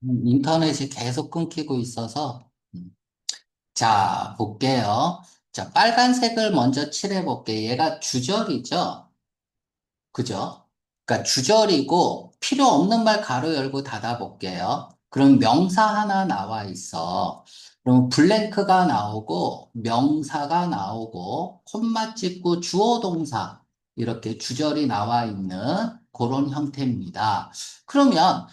인터넷이 계속 끊기고 있어서. 자, 볼게요. 자, 빨간색을 먼저 칠해 볼게요. 얘가 주절이죠? 그죠? 그러니까 주절이고 필요 없는 말 가로 열고 닫아 볼게요. 그럼 명사 하나 나와 있어. 그럼 블랭크가 나오고 명사가 나오고 콤마 찍고 주어 동사 이렇게 주절이 나와 있는 그런 형태입니다. 그러면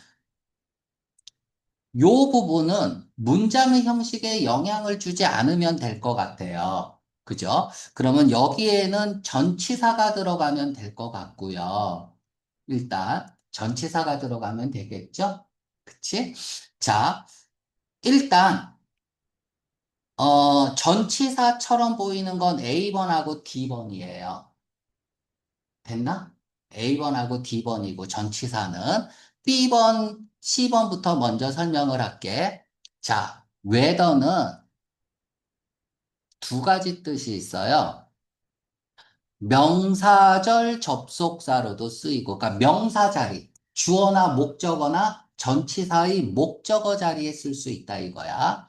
요 부분은 문장의 형식에 영향을 주지 않으면 될 것 같아요. 그죠? 그러면 여기에는 전치사가 들어가면 될 것 같고요. 일단 전치사가 들어가면 되겠죠? 그치? 자, 일단 전치사처럼 보이는 건 A번하고 D번이에요. 됐나? A번하고 D번이고 전치사는 B번, C번부터 먼저 설명을 할게. 자, whether는 두 가지 뜻이 있어요. 명사절 접속사로도 쓰이고, 그러니까 명사 자리, 주어나 목적어나 전치사의 목적어 자리에 쓸 수 있다 이거야.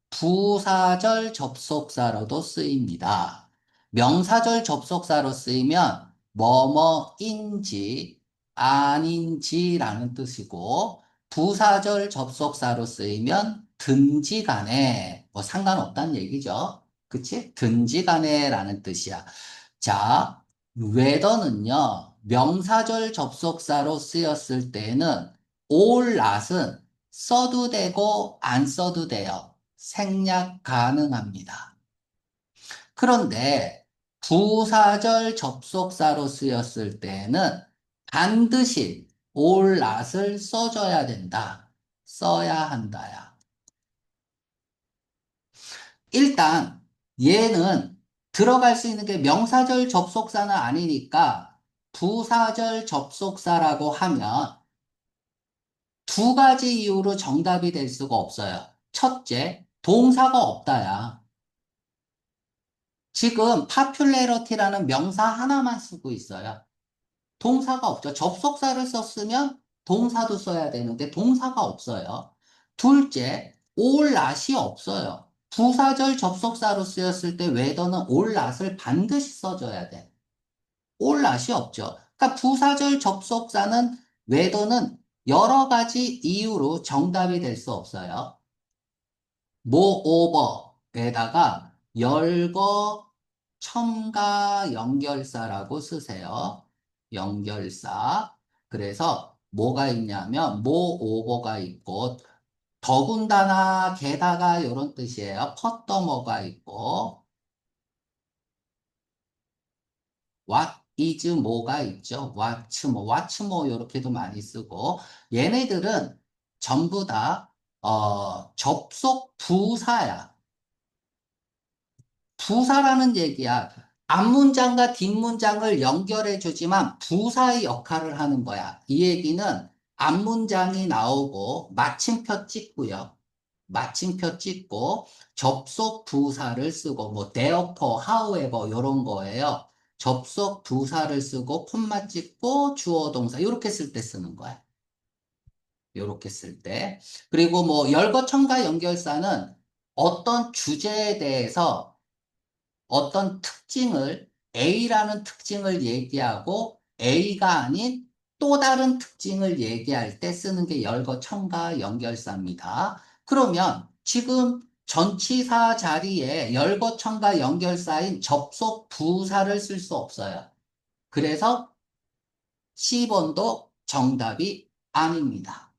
부사절 접속사로도 쓰입니다. 명사절 접속사로 쓰이면 뭐뭐인지 아닌지라는 뜻이고 부사절 접속사로 쓰이면 든지 간에 뭐 상관없다는 얘기죠. 그치? 든지 간에라는 뜻이야. 자, whether는요. 명사절 접속사로 쓰였을 때는 all not은 써도 되고 안 써도 돼요. 생략 가능합니다. 그런데 부사절 접속사로 쓰였을 때는 반드시 all not을 써줘야 된다. 써야 한다야. 일단 얘는 들어갈 수 있는 게 명사절 접속사는 아니니까 부사절 접속사라고 하면 두 가지 이유로 정답이 될 수가 없어요. 첫째, 동사가 없다야. 지금 popularity라는 명사 하나만 쓰고 있어요. 동사가 없죠. 접속사를 썼으면 동사도 써야 되는데 동사가 없어요. 둘째, all not이 없어요. 부사절 접속사로 쓰였을 때 whether는 all not을 반드시 써줘야 돼. all not이 없죠. 그러니까 부사절 접속사는 whether는 여러 가지 이유로 정답이 될 수 없어요. moreover에다가 열거 첨가 연결사라고 쓰세요. 연결사. 그래서 뭐가 있냐면 moreover가 있고 더군다나 게다가 이런 뜻이에요. furthermore가 있고 what is more가 있죠. what's more 이렇게도 많이 쓰고 얘네들은 전부 다 접속 부사야. 부사라는 얘기야. 앞문장과 뒷문장을 연결해 주지만 부사의 역할을 하는 거야. 이 얘기는 앞문장이 나오고 마침표 찍고요. 마침표 찍고 접속 부사를 쓰고 뭐 therefore, however 이런 거예요. 접속 부사를 쓰고 콤마 찍고 주어 동사 이렇게 쓸 때 쓰는 거야. 이렇게 쓸 때. 그리고 뭐 열거 첨가 연결사는 어떤 주제에 대해서 어떤 특징을, A라는 특징을 얘기하고 A가 아닌 또 다른 특징을 얘기할 때 쓰는 게 열거 첨가 연결사입니다. 그러면 지금 전치사 자리에 열거 첨가 연결사인 접속 부사를 쓸 수 없어요. 그래서 C번도 정답이 아닙니다.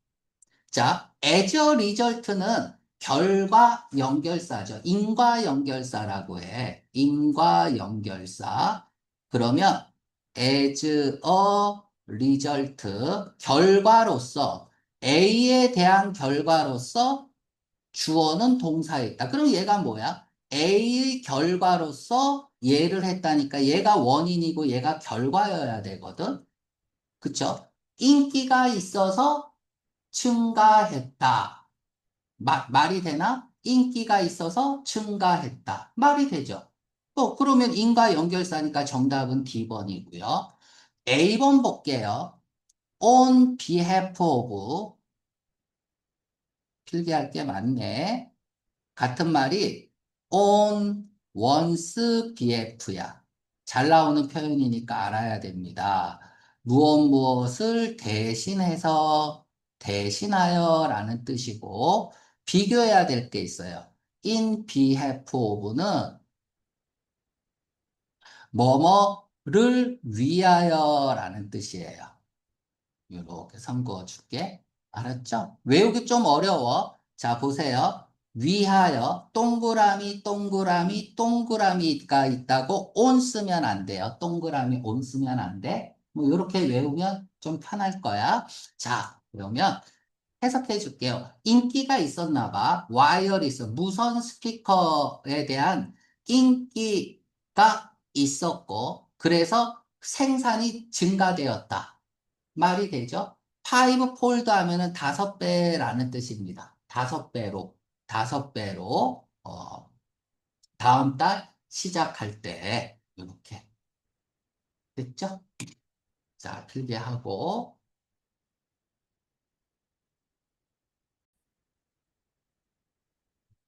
자, as a result는 결과 연결사죠. 인과 연결사라고 해. 인과 연결사. 그러면 as a result, 결과로서, A에 대한 결과로서 주어는 동사에 있다. 그럼 얘가 뭐야? A의 결과로서 얘를 했다니까 얘가 원인이고 얘가 결과여야 되거든. 그쵸? 인기가 있어서 증가했다. 말이 되나? 인기가 있어서 증가했다. 말이 되죠. 그러면 인과 연결사니까 정답은 D번이고요. A번 볼게요. On behalf of 필기할 게 많네. 같은 말이 on, once, bf야. 잘 나오는 표현이니까 알아야 됩니다. 무엇을 대신해서, 대신하여 라는 뜻이고, 비교해야 될 게 있어요. in behalf of는 뭐뭐를 위하여 라는 뜻이에요. 이렇게 선그어 줄게. 알았죠? 외우기 좀 어려워. 자, 보세요. 위하여 동그라미, 동그라미, 동그라미가 있다고 온 쓰면 안 돼요. 동그라미 온 쓰면 안 돼. 뭐 이렇게 외우면 좀 편할 거야. 자, 그러면 해석해 줄게요. 인기가 있었나 봐. 와이어리스, 무선 스피커에 대한 인기가 있었고, 그래서 생산이 증가되었다. 말이 되죠? 파이브 폴드 하면은 다섯 배라는 뜻입니다. 다섯 배로, 다음 달 시작할 때, 이렇게. 됐죠? 자, 필기하고.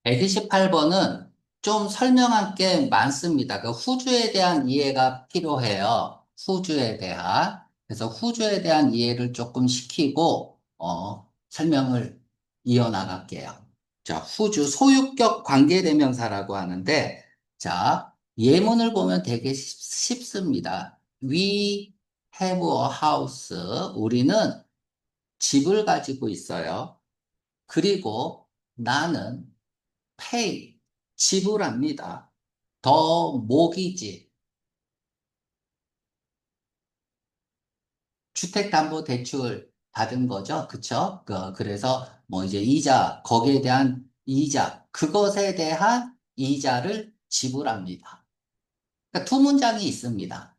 128번은 좀 설명할 게 많습니다. 그 후주에 대한 이해가 필요해요. 후주에 대한. 그래서 후주에 대한 이해를 조금 시키고, 설명을 이어나갈게요. 자, 후주 소유격 관계대명사라고 하는데, 자, 예문을 보면 되게 쉽습니다. We have a house. 우리는 집을 가지고 있어요. 그리고 나는 pay, 지불합니다. 더 모기지, 주택담보대출 받은 거죠. 그쵸? 그래서 뭐 이제 이자, 거기에 대한 이자, 그것에 대한 이자를 지불합니다. 그러니까 두 문장이 있습니다.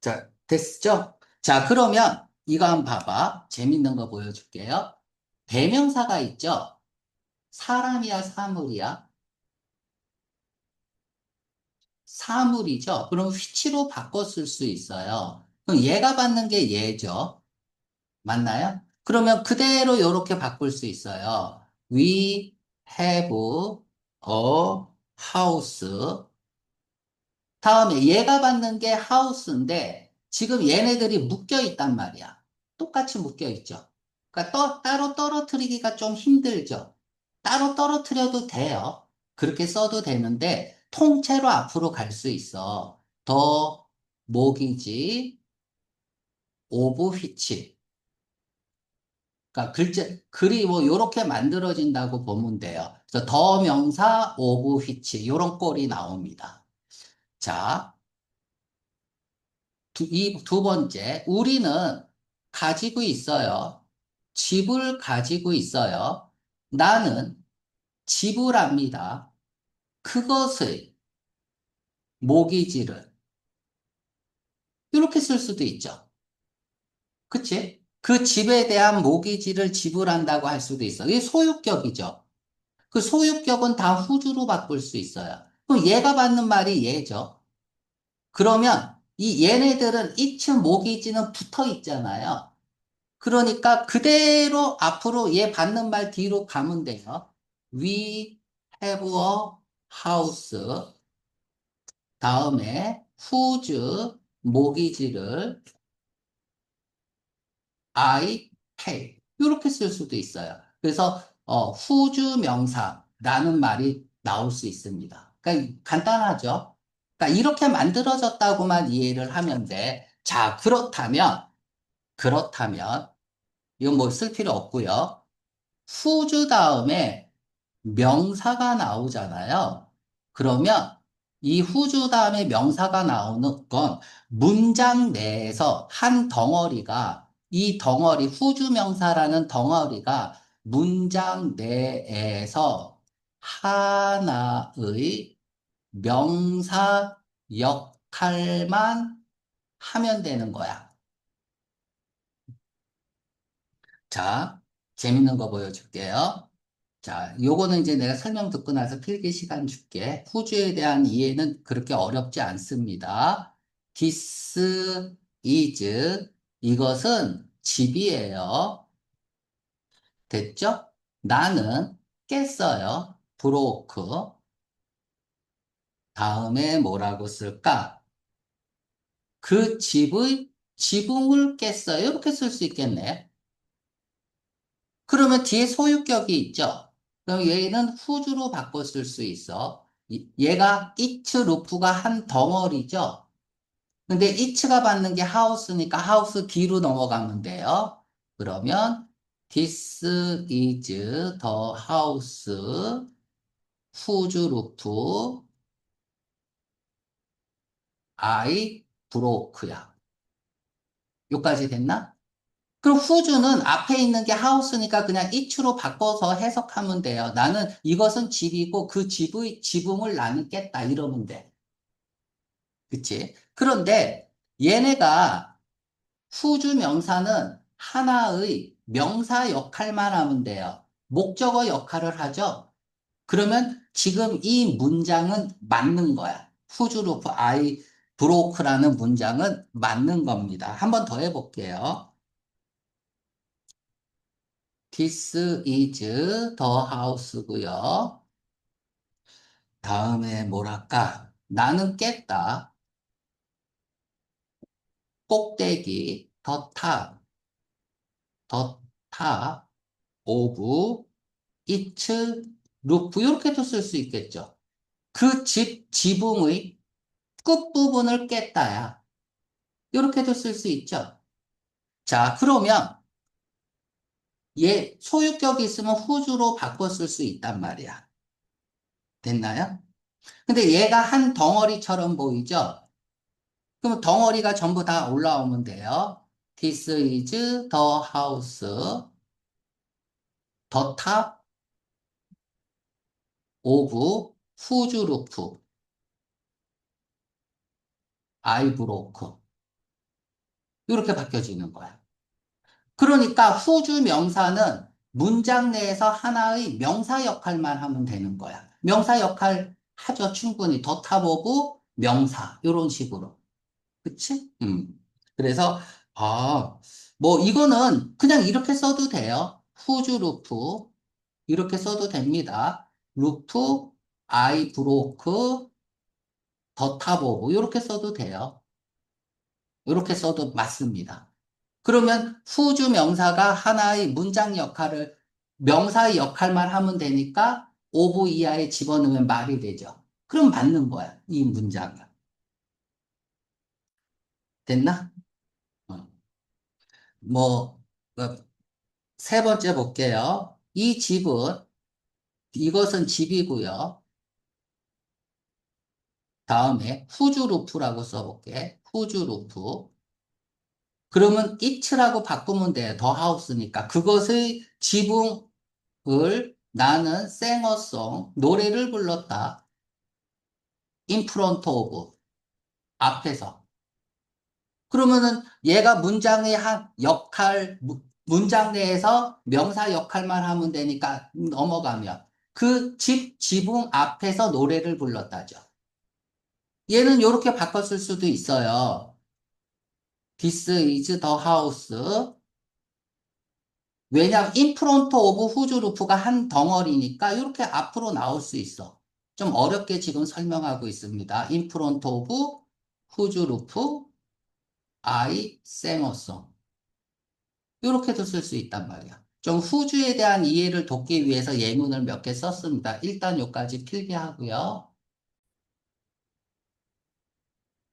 자, 됐죠? 자, 그러면 이거 한번 봐봐. 재밌는 거 보여줄게요. 대명사가 있죠? 사람이야, 사물이야? 사물이죠. 그럼 which로 바꿔 쓸 수 있어요. 그럼 얘가 받는 게 얘죠. 맞나요? 그러면 그대로 이렇게 바꿀 수 있어요. We have a house. 다음에 얘가 받는 게 house인데 지금 얘네들이 묶여 있단 말이야. 똑같이 묶여 있죠. 그러니까 따로 떨어뜨리기가 좀 힘들죠. 따로 떨어뜨려도 돼요. 그렇게 써도 되는데 통째로 앞으로 갈 수 있어. 더 모기지 오브 휘치. 그러니까 글이 뭐 이렇게 만들어진다고 보면 돼요. 그래서 더 명사 오브 휘치 이런 꼴이 나옵니다. 자, 이 두 번째, 우리는 가지고 있어요. 집을 가지고 있어요. 나는 지불합니다. 그것의 모기지를 이렇게 쓸 수도 있죠. 그치? 그 집에 대한 모기지를 지불한다고 할 수도 있어. 이게 소유격이죠. 그 소유격은 다 후주로 바꿀 수 있어요. 그럼 얘가 받는 말이 얘죠. 그러면 이 얘네들은 이층 모기지는 붙어 있잖아요. 그러니까 그대로 앞으로 얘 받는 말 뒤로 가면 돼요. We have a house. 다음에 whose 모기지를 I pay. 이렇게 쓸 수도 있어요. 그래서 whose 명사라는 말이 나올 수 있습니다. 그러니까 간단하죠. 그러니까 이렇게 만들어졌다고만 이해를 하면 돼. 자, 그렇다면 이건 뭐 쓸 필요 없고요. 후주 다음에 명사가 나오잖아요. 그러면 이 후주 다음에 명사가 나오는 건 문장 내에서 한 덩어리가 이 덩어리 후주 명사라는 덩어리가 문장 내에서 하나의 명사 역할만 하면 되는 거야. 자, 재밌는 거 보여줄게요. 자, 요거는 이제 내가 설명 듣고 나서 필기 시간 줄게. 후주에 대한 이해는 그렇게 어렵지 않습니다. This is, 이것은 집이에요. 됐죠? 나는 깼어요. broke. 다음에 뭐라고 쓸까? 그 집의 지붕을 깼어요. 이렇게 쓸 수 있겠네. 그러면 뒤에 소유격이 있죠? 그럼 얘는 후주로 바꿔 쓸 수 있어. 얘가 it 루프가 한 덩어리죠? 근데 it가 받는 게 house니까 house 뒤로 넘어가면 돼요. 그러면 this is the house whose roof I broke야. 여기까지 됐나? 그럼 whose는 앞에 있는 게 house니까 그냥 it로 바꿔서 해석하면 돼요. 나는 이것은 집이고 그 집의 지붕을 나는 깼다 이러면 돼. 그치? 그런데 얘네가 후주 명사는 하나의 명사 역할만 하면 돼요. 목적어 역할을 하죠. 그러면 지금 이 문장은 맞는 거야. 후주루프 아이 브로크라는 문장은 맞는 겁니다. 한 번 더 해볼게요. This is the house고요. 다음에 뭐랄까? 나는 깼다. 꼭대기, the top of its roof 이렇게도 쓸 수 있겠죠. 그 지붕의 끝부분을 깼다야. 이렇게도 쓸 수 있죠. 자, 그러면 얘 소유격이 있으면 후주로 바꿔 쓸 수 있단 말이야. 됐나요? 근데 얘가 한 덩어리처럼 보이죠? 그럼 덩어리가 전부 다 올라오면 돼요. This is the house, the top of whose roof I broke. 이렇게 바뀌어지는 거야. 그러니까 후주 명사는 문장 내에서 하나의 명사 역할만 하면 되는 거야. 명사 역할 하죠, 충분히. 더 타보고 명사, 이런 식으로. 그치? 그래서, 아, 뭐, 이거는 그냥 이렇게 써도 돼요. 후주 루프. 이렇게 써도 됩니다. 루프, 아이 브로크, 더 타보고. 이렇게 써도 돼요. 이렇게 써도 맞습니다. 그러면 후주 명사가 하나의 문장 역할을, 명사의 역할만 하면 되니까 오브 이하에 집어넣으면 말이 되죠. 그럼 맞는 거야, 이 문장은. 됐나? 어. 뭐, 어, 세 번째 볼게요. 이 집은, 이것은 집이고요. 다음에 후주 루프라고 써볼게. 후주 루프. 그러면 it라고 바꾸면 돼요. 더 하우스니까. 그것의 지붕을 나는 쌩어송, 노래를 불렀다. in front of, 앞에서. 그러면은 얘가 문장의 한 역할, 문장 내에서 명사 역할만 하면 되니까 넘어가면 그 집, 지붕 앞에서 노래를 불렀다죠. 얘는 이렇게 바꿨을 수도 있어요. This is the house. 왜냐면 in front of whose roof가 한 덩어리니까 이렇게 앞으로 나올 수 있어. 좀 어렵게 지금 설명하고 있습니다. in front of whose roof I sang a song. 이렇게도 쓸 수 있단 말이야. 좀 후주에 대한 이해를 돕기 위해서 예문을 몇 개 썼습니다. 일단 여기까지 필기하고요.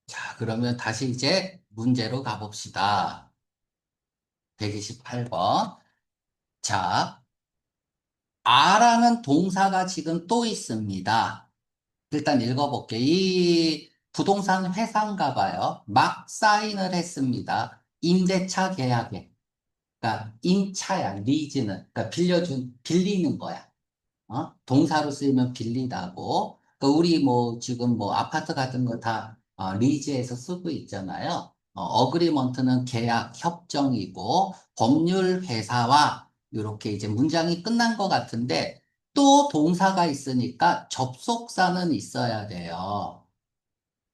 자, 그러면 다시 이제 문제로 가봅시다. 128번. 자, 아라는 동사가 지금 또 있습니다. 일단 읽어볼게. 이 부동산 회사인가 봐요. 막 사인을 했습니다. 임대차 계약에. 그러니까 임차야, 리즈는. 그러니까 빌리는 거야. 동사로 쓰이면 빌리다고. 그러니까 우리 뭐 지금 뭐 아파트 같은 거 다 리즈에서 쓰고 있잖아요. 어그리먼트는 계약, 협정이고 법률 회사와 이렇게 이제 문장이 끝난 것 같은데 또 동사가 있으니까 접속사는 있어야 돼요.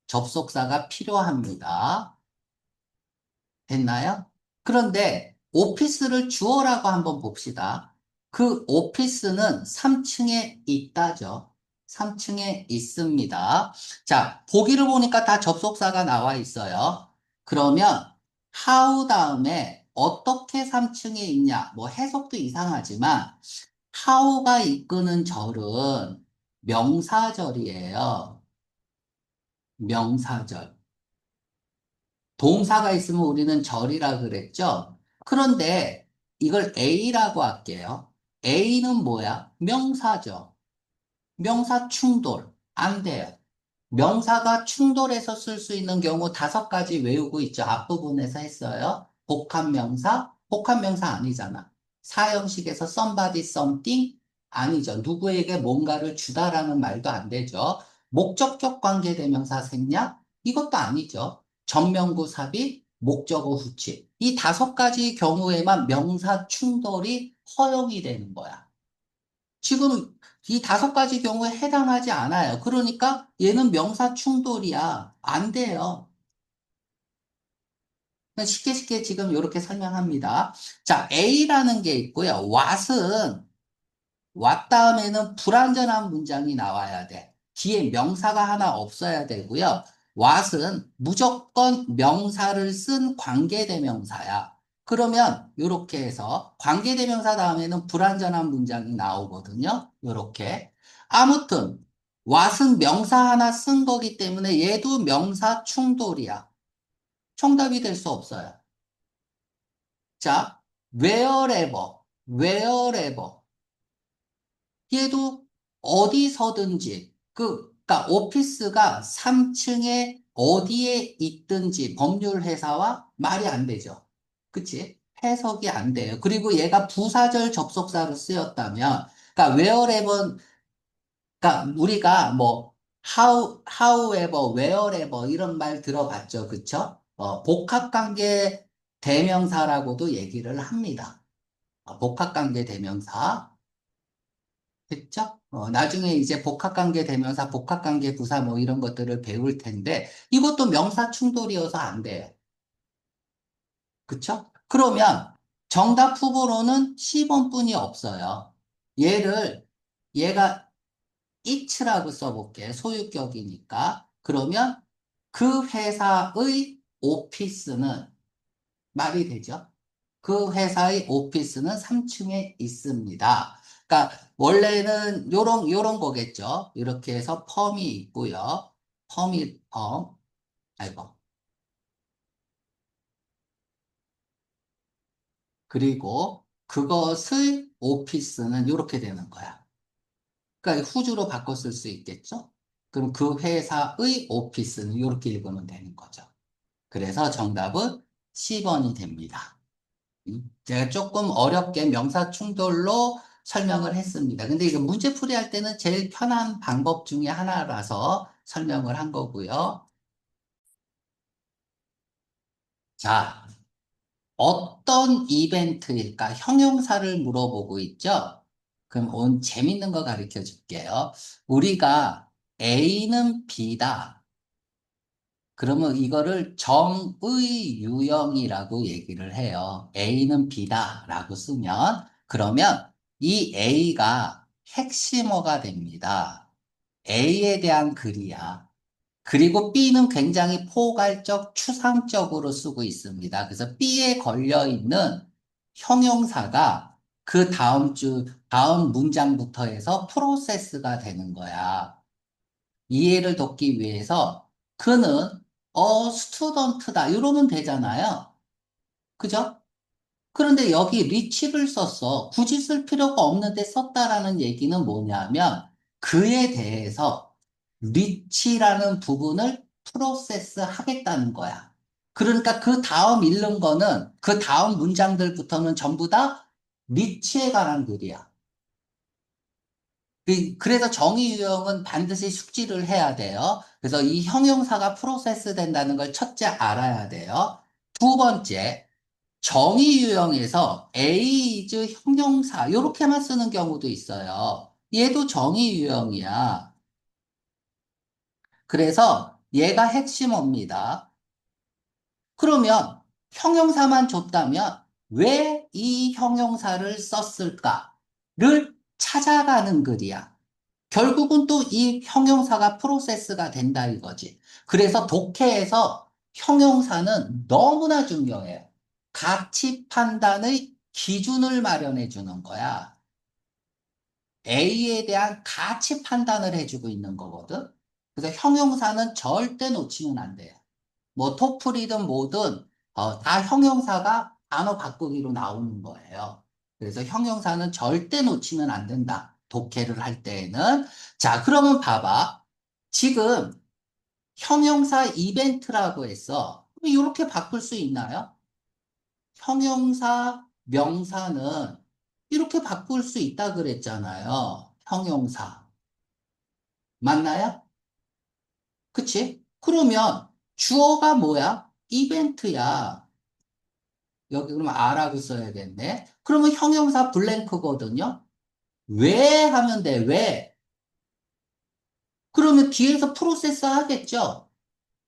접속사가 필요합니다. 됐나요? 그런데 오피스를 주어라고 한번 봅시다. 그 오피스는 3층에 있다죠. 3층에 있습니다. 자, 보기를 보니까 다 접속사가 나와 있어요. 그러면 how 다음에 어떻게 3층에 있냐? 뭐 해석도 이상하지만 how가 이끄는 절은 명사절이에요. 명사절. 동사가 있으면 우리는 절이라 그랬죠? 그런데 이걸 A라고 할게요. A는 뭐야? 명사죠. 명사 충돌. 안 돼요. 명사가 충돌해서 쓸 수 있는 경우 5가지 외우고 있죠. 앞부분에서 했어요. 복합명사? 복합명사 아니잖아. 사형식에서 somebody, something? 아니죠. 누구에게 뭔가를 주다라는 말도 안 되죠. 목적격 관계대명사 생략? 이것도 아니죠. 전명구 삽입, 목적어 후치. 이 5가지 경우에만 명사 충돌이 허용이 되는 거야. 지금 이 5가지 경우에 해당하지 않아요. 그러니까 얘는 명사 충돌이야. 안 돼요. 쉽게 쉽게 지금 이렇게 설명합니다. 자, A라는 게 있고요. what 다음에는 불완전한 문장이 나와야 돼. 뒤에 명사가 하나 없어야 되고요. what은 무조건 명사를 쓴 관계대명사야. 그러면 이렇게 해서 관계대명사 다음에는 불완전한 문장이 나오거든요. 이렇게. 아무튼 what은 명사 하나 쓴 거기 때문에 얘도 명사 충돌이야. 정답이 될 수 없어요. 자, wherever. 얘도 어디서든지 그러니까 오피스가 3층에 어디에 있든지 법률 회사와 말이 안 되죠. 그치? 해석이 안 돼요. 그리고 얘가 부사절 접속사로 쓰였다면 그러니까 wherever 그러니까 우리가 뭐 however, wherever 이런 말 들어봤죠. 그쵸? 복합관계 대명사라고도 얘기를 합니다. 복합관계 대명사. 됐죠? 나중에 이제 복합관계 대명사, 복합관계 부사 뭐 이런 것들을 배울 텐데 이것도 명사 충돌이어서 안 돼요. 그쵸? 그러면 정답 후보로는 10번뿐이 없어요. 얘를 얘가 it라고 써볼게. 소유격이니까. 그러면 그 회사의 오피스는 말이 되죠? 그 회사의 오피스는 3층에 있습니다. 그러니까 원래는 요런 거겠죠. 이렇게 해서 펌이 있고요. 아이고. 그리고 그것의 오피스는 이렇게 되는 거야. 그러니까 후주로 바꿔 쓸 수 있겠죠? 그럼 그 회사의 오피스는 이렇게 읽으면 되는 거죠. 그래서 정답은 10번이 됩니다. 제가 조금 어렵게 명사 충돌로 설명을 했습니다. 근데 이거 문제 풀이할 때는 제일 편한 방법 중에 하나라서 설명을 한 거고요. 자, 어떤 이벤트일까? 형용사를 물어보고 있죠? 그럼 오늘 재밌는 거 가르쳐 줄게요. 우리가 A는 B다. 그러면 이거를 정의 유형이라고 얘기를 해요. A는 B다라고 쓰면 그러면 이 A가 핵심어가 됩니다. A에 대한 글이야. 그리고 B는 굉장히 포괄적, 추상적으로 쓰고 있습니다. 그래서 B에 걸려 있는 형용사가 그 다음 문장부터 해서 프로세스가 되는 거야. 이해를 돕기 위해서 그는 스튜던트다 이러면 되잖아요. 그죠? 그런데 여기 리치를 썼어. 굳이 쓸 필요가 없는데 썼다라는 얘기는 뭐냐면 그에 대해서 리치라는 부분을 프로세스 하겠다는 거야. 그러니까 그 다음 읽는 거는 그 다음 문장들부터는 전부 다 리치에 관한 글이야. 그래서 정의 유형은 반드시 숙지를 해야 돼요. 그래서 이 형용사가 프로세스 된다는 걸 첫째 알아야 돼요. 두 번째, 정의 유형에서 is 형용사 이렇게만 쓰는 경우도 있어요. 얘도 정의 유형이야. 그래서 얘가 핵심어입니다. 그러면 형용사만 줬다면 왜 이 형용사를 썼을까? 찾아가는 글이야. 결국은 또 이 형용사가 프로세스가 된다 이거지. 그래서 독해에서 형용사는 너무나 중요해요. 가치 판단의 기준을 마련해 주는 거야. A에 대한 가치 판단을 해주고 있는 거거든. 그래서 형용사는 절대 놓치면 안 돼요. 뭐 토플이든 뭐든 다 형용사가 단어 바꾸기로 나오는 거예요. 그래서 형용사는 절대 놓치면 안 된다. 독해를 할 때에는. 자, 그러면 봐봐. 지금 형용사 이벤트라고 했어. 이렇게 바꿀 수 있나요? 형용사 명사는 이렇게 바꿀 수 있다 그랬잖아요. 형용사. 맞나요? 그치? 그러면 주어가 뭐야? 이벤트야. 여기 그러면 R라고 써야겠네. 그러면 형용사 블랭크거든요. 왜 하면 돼? 왜? 그러면 뒤에서 프로세스 하겠죠?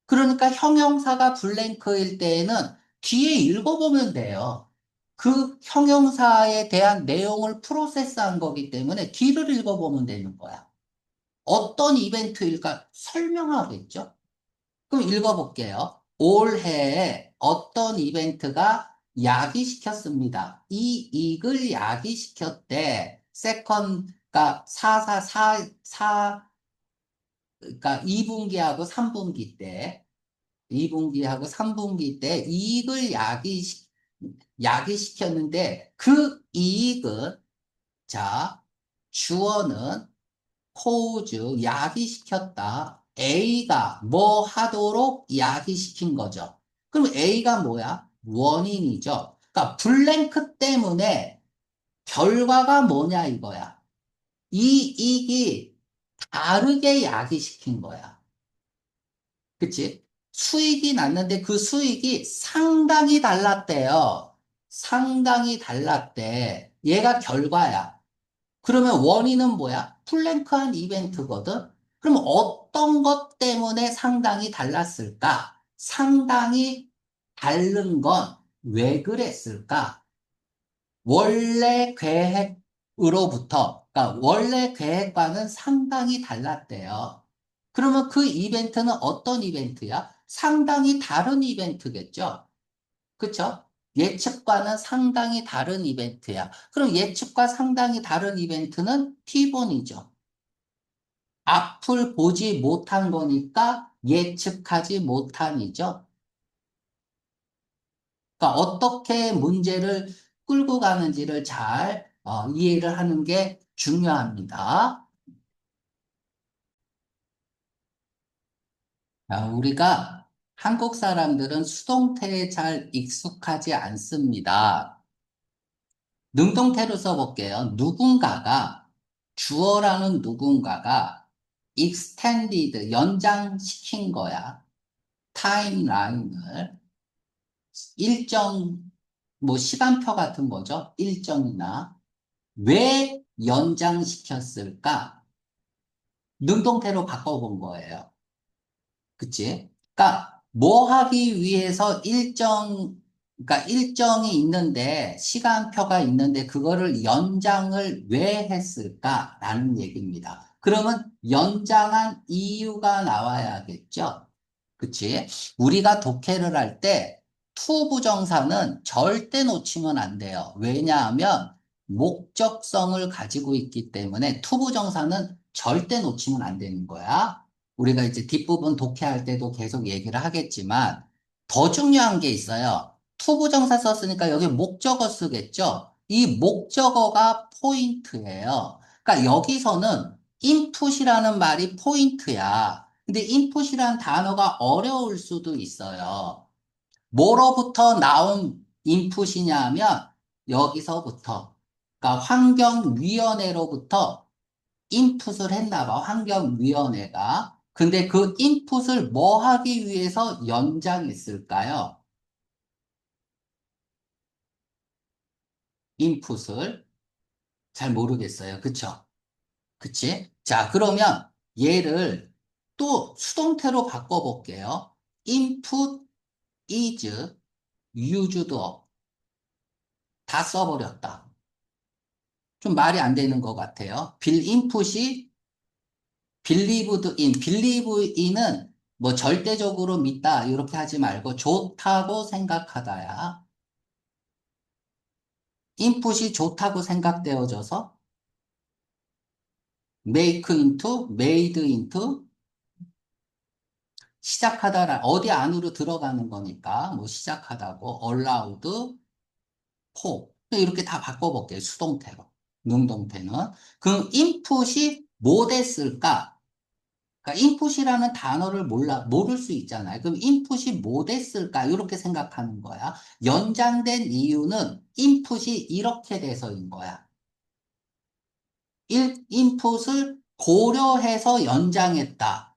그러니까 형용사가 블랭크일 때에는 뒤에 읽어보면 돼요. 그 형용사에 대한 내용을 프로세스한 거기 때문에 뒤를 읽어보면 되는 거야. 어떤 이벤트일까 설명하겠죠? 그럼 읽어볼게요. 올해에 어떤 이벤트가 야기시켰습니다. 이 이익을 야기시켰대. 그러니까 2분기하고 3분기 때, 2분기하고 3분기 때 이익을 야기시켰는데 그 이익은, 자, 주어는 cause, 야기시켰다. A가 뭐 하도록 야기시킨 거죠. 그럼 A가 뭐야? 원인이죠. 그러니까 블랭크 때문에 결과가 뭐냐 이거야. 이 이익이 다르게 야기시킨 거야. 그치? 수익이 났는데 그 수익이 상당히 달랐대요. 상당히 달랐대. 얘가 결과야. 그러면 원인은 뭐야? 플랭크한 이벤트거든? 그럼 어떤 것 때문에 상당히 달랐을까? 상당히 다른 건 왜 그랬을까? 원래 계획으로부터, 그러니까 원래 계획과는 상당히 달랐대요. 그러면 그 이벤트는 어떤 이벤트야? 상당히 다른 이벤트겠죠? 그쵸? 예측과는 상당히 다른 이벤트야. 그럼 예측과 상당히 다른 이벤트는 T본이죠. 앞을 보지 못한 거니까 예측하지 못한이죠. 그러니까 어떻게 문제를 끌고 가는지를 잘 이해를 하는 게 중요합니다. 우리가 한국 사람들은 수동태에 잘 익숙하지 않습니다. 능동태로 써볼게요. 누군가가 extended, 연장시킨 거야. 타임라인을. 일정, 뭐, 시간표 같은 거죠. 일정이나. 왜 연장시켰을까? 능동태로 바꿔본 거예요. 그치? 그러니까 뭐 하기 위해서 그러니까 일정이 있는데, 시간표가 있는데, 그거를 연장을 왜 했을까라는 얘기입니다. 그러면 연장한 이유가 나와야겠죠? 그치? 우리가 독해를 할 때, 투부정사는 절대 놓치면 안 돼요. 왜냐하면, 목적성을 가지고 있기 때문에 투부정사는 절대 놓치면 안 되는 거야. 우리가 이제 뒷부분 독해할 때도 계속 얘기를 하겠지만 더 중요한 게 있어요. 투부정사 썼으니까 여기 목적어 쓰겠죠? 이 목적어가 포인트예요. 그러니까 여기서는 input이라는 말이 포인트야. 근데 input이라는 단어가 어려울 수도 있어요. 뭐로부터 나온 인풋이냐 하면 여기서부터, 그러니까 환경위원회로부터 인풋을 했나 봐, 환경위원회가. 근데 그 인풋을 뭐 하기 위해서 연장했을까요? 인풋을. 잘 모르겠어요. 그쵸? 그치? 자, 그러면 얘를 또 수동태로 바꿔볼게요. input is, used, up. 다 써버렸다. 좀 말이 안 되는 것 같아요. 빌 인풋이 believed in, believe in은 뭐 절대적으로 믿다 이렇게 하지 말고 좋다고 생각하다야. 인풋이 좋다고 생각되어져서 make into, made into 시작하다라 어디 안으로 들어가는 거니까 뭐 시작하다고 allowed for 이렇게 다 바꿔볼게요. 수동태로 능동태는 그럼 인풋이 뭐 됐을까? 그러니까 인풋이라는 단어를 모를 수 있잖아요. 그럼 인풋이 뭐 됐을까? 이렇게 생각하는 거야. 연장된 이유는 인풋이 이렇게 돼서인 거야. 인풋을 고려해서 연장했다.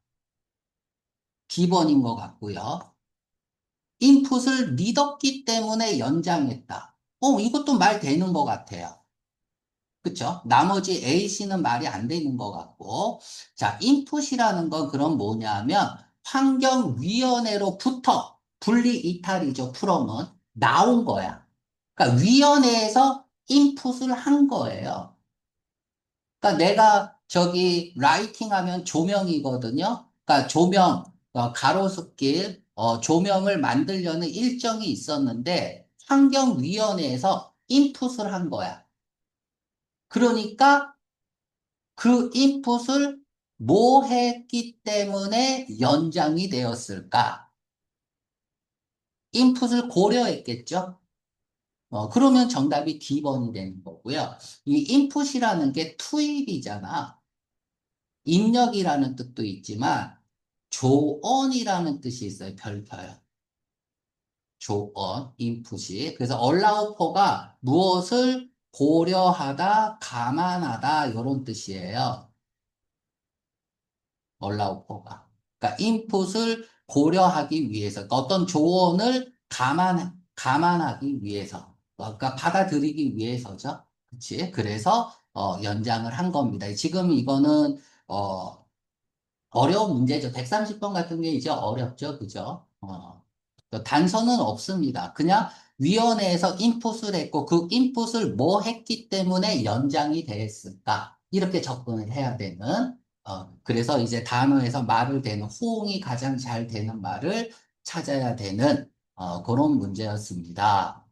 기본인 것 같고요. 인풋을 믿었기 때문에 연장했다. 이것도 말 되는 것 같아요. 그쵸? 나머지 A씨는 말이 안 되는 것 같고. 자, 인풋이라는 건 그럼 뭐냐면 환경위원회로부터 분리 이탈이죠. 프롬은 나온 거야. 그러니까 위원회에서 인풋을 한 거예요. 그러니까 내가 저기 라이팅 하면 조명이거든요. 그러니까 조명, 가로수길, 조명을 만들려는 일정이 있었는데 환경위원회에서 인풋을 한 거야. 그러니까 그 인풋을 뭐 했기 때문에 연장이 되었을까? 인풋을 고려했겠죠? 그러면 정답이 D번이 되는 거고요. 이 인풋이라는 게 투입이잖아. 입력이라는 뜻도 있지만 조언이라는 뜻이 있어요. 별표요. 조언, 인풋이. 그래서 allow for가 무엇을 고려하다, 감안하다 이런 뜻이에요. allow for가. 그러니까 인풋을 고려하기 위해서 그러니까 어떤 조언을 감안하기 위해서 그러니까 받아들이기 위해서죠. 그치? 그래서 연장을 한 겁니다. 지금 이거는 어려운 문제죠. 130번 같은 게 이제 어렵죠. 그죠? 단서는 없습니다. 그냥 위원회에서 인풋을 했고 그 인풋을 뭐 했기 때문에 연장이 됐을까? 이렇게 접근을 해야 되는, 그래서 이제 단어에서 말을 되는, 호응이 가장 잘 되는 말을 찾아야 되는, 그런 문제였습니다.